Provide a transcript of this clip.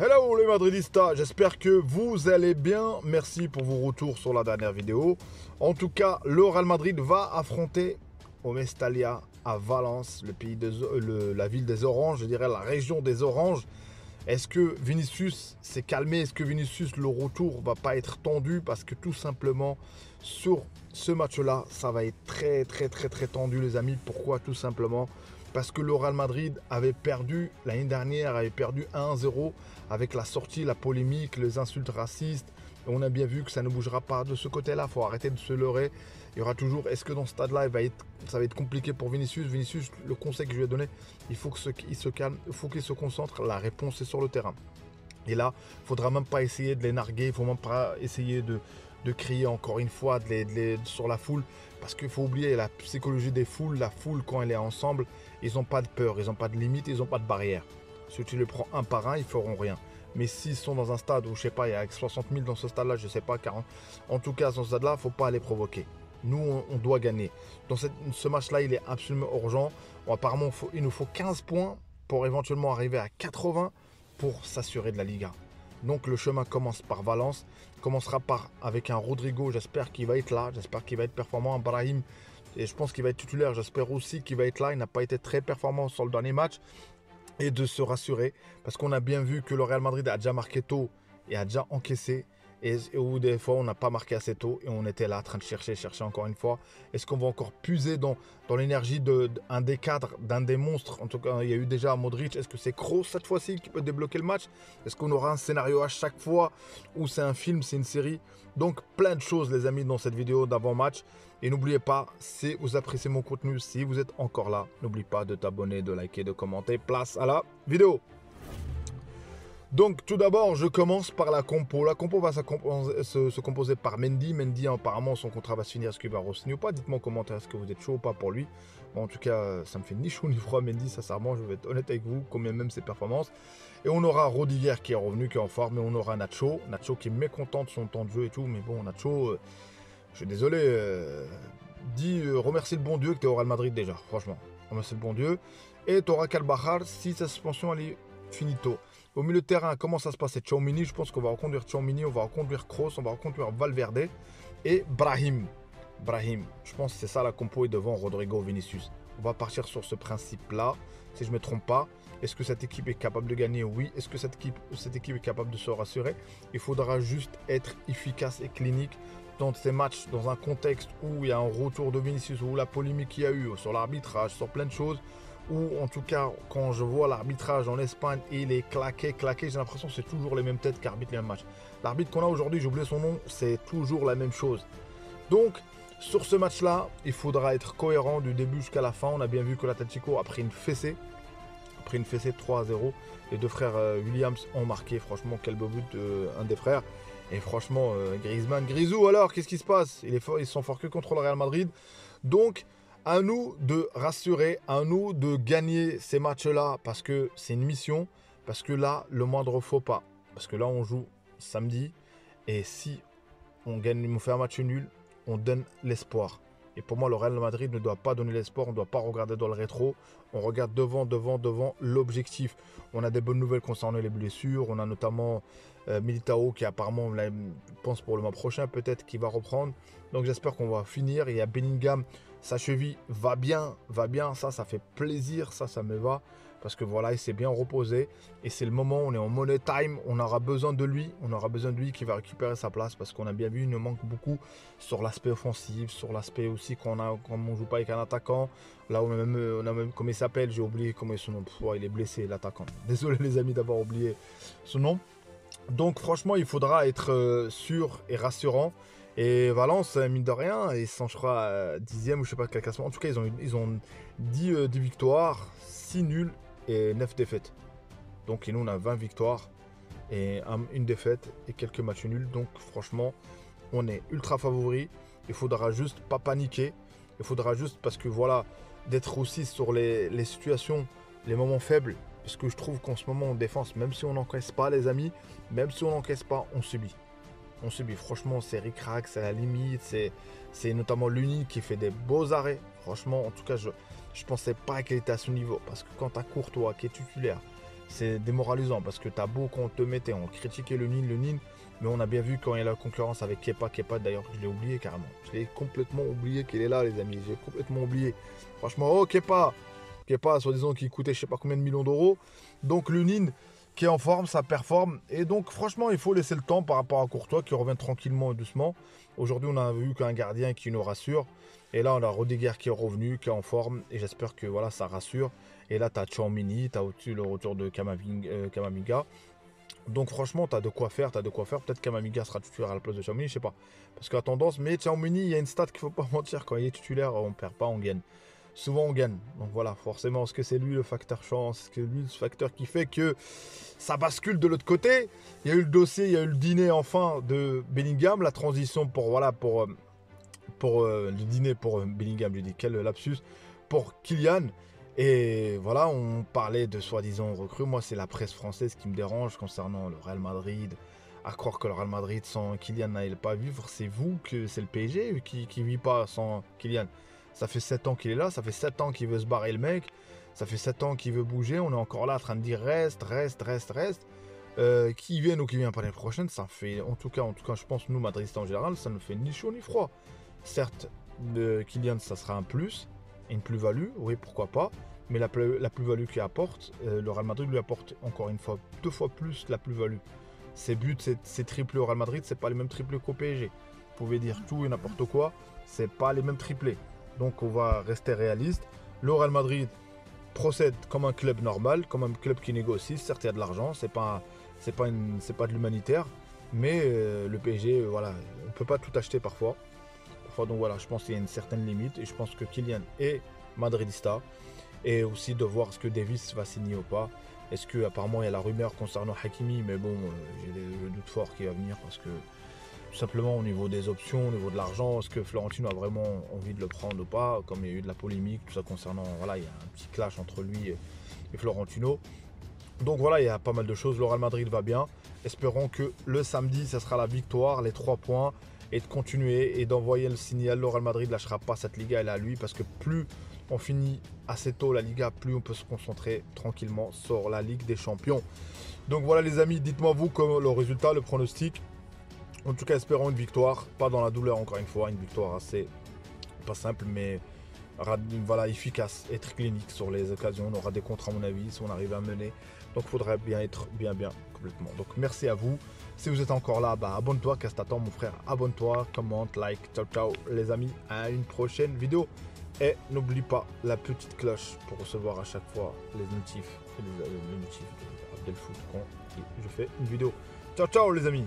Hello les Madridistas, j'espère que vous allez bien. Merci pour vos retours sur la dernière vidéo. En tout cas, le Real Madrid va affronter au Mestalla à Valence, la ville des Oranges, je dirais la région des Oranges. Est-ce que Vinicius s'est calmé? Est-ce que Vinicius, le retour va pas être tendu? Parce que tout simplement, sur ce match-là, ça va être très tendu les amis. Pourquoi? Tout simplement parce que le Real Madrid avait perdu l'année dernière, avait perdu 1-0 avec la sortie, la polémique, les insultes racistes. Et on a bien vu que ça ne bougera pas de ce côté-là. Il faut arrêter de se leurrer. Il y aura toujours, est-ce que dans ce stade-là, ça va être compliqué pour Vinicius? Vinicius, le conseil que je lui ai donné, il faut qu'il se calme, il faut qu'il se concentre. La réponse est sur le terrain. Et là, il ne faudra même pas essayer de les narguer, il ne faut même pas essayer de crier encore une fois sur la foule. Parce qu'il faut oublier la psychologie des foules. La foule, quand elle est ensemble, ils n'ont pas de peur, ils n'ont pas de limite, ils n'ont pas de barrière. Si tu les prends un par un, ils ne feront rien. Mais s'ils sont dans un stade où, je ne sais pas, il y a 60 000 dans ce stade-là, je ne sais pas, 40. En tout cas, dans ce stade-là, il ne faut pas les provoquer. Nous, on doit gagner. Dans ce match-là, il est absolument urgent. Apparemment, il nous faut 15 points pour éventuellement arriver à 80 pour s'assurer de la Liga. Donc le chemin commence par Valence, commencera avec un Rodrigo, j'espère qu'il va être là, j'espère qu'il va être performant, un Brahim, et je pense qu'il va être titulaire, j'espère aussi qu'il va être là, il n'a pas été très performant sur le dernier match, et de se rassurer, parce qu'on a bien vu que le Real Madrid a déjà marqué tôt et a déjà encaissé, et où des fois on n'a pas marqué assez tôt et on était là en train de chercher encore une fois. Est-ce qu'on va encore puiser dans l'énergie d'un des cadres, d'un des monstres? En tout cas, il y a eu déjà Modric. Est-ce que c'est Kroos cette fois-ci qui peut débloquer le match? Est-ce qu'on aura un scénario à chaque fois ou c'est un film, c'est une série? Donc plein de choses les amis dans cette vidéo d'avant-match. Et n'oubliez pas, si vous appréciez mon contenu, si vous êtes encore là, n'oubliez pas de t'abonner, de liker, de commenter. Place à la vidéo. Donc tout d'abord, je commence par la compo. La compo va se composer par Mendy. Mendy, apparemment, son contrat va se finir. Est-ce qu'il va re-signer ou pas? Dites-moi en commentaire, est-ce que vous êtes chaud ou pas pour lui? Bon, en tout cas, ça me fait ni chaud ni froid, Mendy, sincèrement, je vais être honnête avec vous, combien même ses performances. Et on aura Rodiger qui est revenu, qui est en forme, et on aura Nacho. Nacho qui est mécontent de son temps de jeu et tout, mais bon, Nacho, je suis désolé, remercie le bon Dieu que tu es au Real Madrid déjà, franchement. Remercie le bon Dieu. Et tu auras Carvajal si sa suspension elle est finito. Au milieu de terrain, comment ça se passe? C'est Tchouaméni, je pense qu'on va reconduire Tchouaméni, on va reconduire Kroos, on va reconduire Valverde et Brahim. Je pense que c'est ça la compo et devant Rodrigo Vinicius. On va partir sur ce principe-là, si je ne me trompe pas. Est-ce que cette équipe est capable de gagner? Oui. Est-ce que cette équipe est capable de se rassurer? Il faudra juste être efficace et clinique dans ces matchs, dans un contexte où il y a un retour de Vinicius, où la polémique qu'il y a eu sur l'arbitrage, sur plein de choses. Ou en tout cas, quand je vois l'arbitrage en Espagne, il est claqué, j'ai l'impression que c'est toujours les mêmes têtes qui arbitrent les mêmes matchs. L'arbitre qu'on a aujourd'hui, j'ai oublié son nom, c'est toujours la même chose. Donc, sur ce match-là, il faudra être cohérent du début jusqu'à la fin. On a bien vu que l'Atlético a pris une fessée. 3-0. Les deux frères Williams ont marqué. Franchement, quel beau but un des frères. Et franchement, Griezmann, Grisou alors, qu'est-ce qui se passe? Ils sont forts que contre le Real Madrid. Donc, à nous de rassurer, à nous de gagner ces matchs-là parce que c'est une mission, parce que là, le moindre faux pas. Parce que là, on joue samedi et si on gagne, on fait un match nul, on donne l'espoir. Et pour moi, le Real Madrid ne doit pas donner l'espoir, on ne doit pas regarder dans le rétro. On regarde devant l'objectif. On a des bonnes nouvelles concernant les blessures. On a notamment Militao qui apparemment, là, pense pour le mois prochain peut-être, qui va reprendre. Donc j'espère qu'on va finir. Il y a Bellingham, sa cheville va bien. Ça fait plaisir, ça me va. Parce que voilà, il s'est bien reposé. Et c'est le moment, on est en money time. On aura besoin de lui. Qui va récupérer sa place. Parce qu'on a bien vu, il nous manque beaucoup sur l'aspect offensif. Sur l'aspect aussi quand on ne joue pas avec un attaquant. Là, on a même comment il s'appelle. J'ai oublié comment son nom. Il est blessé, l'attaquant. Désolé les amis d'avoir oublié son nom. Donc franchement, il faudra être sûr et rassurant. Et Valence, mine de rien, ils sont, je crois, 10e ou je sais pas quel classement. En tout cas, ils ont 10 victoires, 6 nuls et 9 défaites. Donc, et nous, on a 20 victoires et une défaite et quelques matchs nuls. Donc, franchement, on est ultra favori. Il faudra juste pas paniquer. Il faudra juste, parce que voilà, d'être aussi sur les situations, les moments faibles. Parce que je trouve qu'en ce moment, en défense, même si on n'encaisse pas, les amis, même si on n'encaisse pas, on subit. On subit, franchement, c'est ric-rac, c'est à la limite, c'est notamment l'unique qui fait des beaux arrêts. Franchement, en tout cas, je pensais pas qu'elle était à ce niveau. Parce que quand tu as Courtois qui est titulaire, c'est démoralisant parce que t'as beau qu'on te mettait, on critiquait le Nîmes, mais on a bien vu quand il y a la concurrence avec Kepa, d'ailleurs je l'ai oublié carrément. Je l'ai complètement oublié qu'il est là les amis, j'ai complètement oublié. Franchement, oh Kepa, soi-disant qui coûtait je sais pas combien de millions d'euros. Donc le Nîmes qui est en forme, ça performe. Et donc franchement, il faut laisser le temps par rapport à Courtois qui revient tranquillement et doucement. Aujourd'hui, on a vu qu'un gardien qui nous rassure. Et là, on a Rudiger qui est revenu, qui est en forme. Et j'espère que voilà, ça rassure. Et là, tu as Tchouaméni, tu as au-dessus le retour de Kamavinga. Donc franchement, tu as de quoi faire, Peut-être Kamavinga sera titulaire à la place de Tchouaméni, je sais pas. Parce qu'à tendance, mais Tchouaméni, il y a une stat qu'il faut pas mentir. Quand il est titulaire, on perd pas, on gagne. Souvent on gagne. Donc voilà, forcément, est-ce que c'est lui le facteur chance? Est-ce que lui le facteur qui fait que ça bascule de l'autre côté? Il y a eu le dossier, il y a eu le dîner enfin de Bellingham, la transition pour le dîner pour Bellingham, j'ai dit quel lapsus, pour Kylian. Et voilà, on parlait de soi-disant recrues. Moi, c'est la presse française qui me dérange concernant le Real Madrid. À croire que le Real Madrid sans Kylian n'allait pas vivre, c'est vous que c'est le PSG qui ne vit pas sans Kylian. Ça fait 7 ans qu'il est là, ça fait 7 ans qu'il veut se barrer le mec, ça fait 7 ans qu'il veut bouger, on est encore là en train de dire reste. Qui vienne ou qui vient pas l'année prochaine, ça fait, en tout cas, je pense, nous, madridistes en général, ça ne fait ni chaud ni froid. Certes, Kylian, ça sera un plus, une plus-value, oui, pourquoi pas, mais la plus-value qu'il apporte, le Real Madrid lui apporte encore une fois, 2 fois plus la plus-value. Ses buts, ses triplés au Real Madrid, c'est pas les mêmes triplés qu'au PSG. Vous pouvez dire tout et n'importe quoi, c'est pas les mêmes triplés. Donc on va rester réaliste. Le Real Madrid procède comme un club normal, comme un club qui négocie. Certes, il y a de l'argent, c'est pas de l'humanitaire, mais le PSG, voilà, on peut pas tout acheter parfois. Donc voilà, je pense qu'il y a une certaine limite et je pense que Kylian est madridista et aussi de voir ce que Davis va signer ou pas. Est-ce que apparemment il y a la rumeur concernant Hakimi, mais bon, j'ai des doutes forts qu'il va venir parce que tout simplement au niveau des options, au niveau de l'argent, est-ce que Florentino a vraiment envie de le prendre ou pas? Comme il y a eu de la polémique, tout ça concernant, voilà, il y a un petit clash entre lui et Florentino. Donc voilà, il y a pas mal de choses. Le Real Madrid va bien. Espérons que le samedi, ça sera la victoire, les 3 points, et de continuer et d'envoyer le signal. Le Real Madrid ne lâchera pas cette Liga, elle est à lui, parce que plus on finit assez tôt la Liga, plus on peut se concentrer tranquillement sur la Ligue des Champions. Donc voilà les amis, dites-moi vous le résultat, le pronostic. En tout cas, espérons une victoire, pas dans la douleur encore une fois, une victoire assez, pas simple, mais voilà, efficace, être clinique sur les occasions. On aura des contres à mon avis, si on arrive à mener. Donc il faudrait bien être bien complètement. Donc merci à vous. Si vous êtes encore là, abonne-toi, qu'est-ce que t'attends mon frère? Abonne-toi, commente, like, ciao les amis, à une prochaine vidéo. Et n'oublie pas la petite cloche pour recevoir à chaque fois les notifs, les notifs d'Abdelfoot quand je fais une vidéo. Ciao les amis.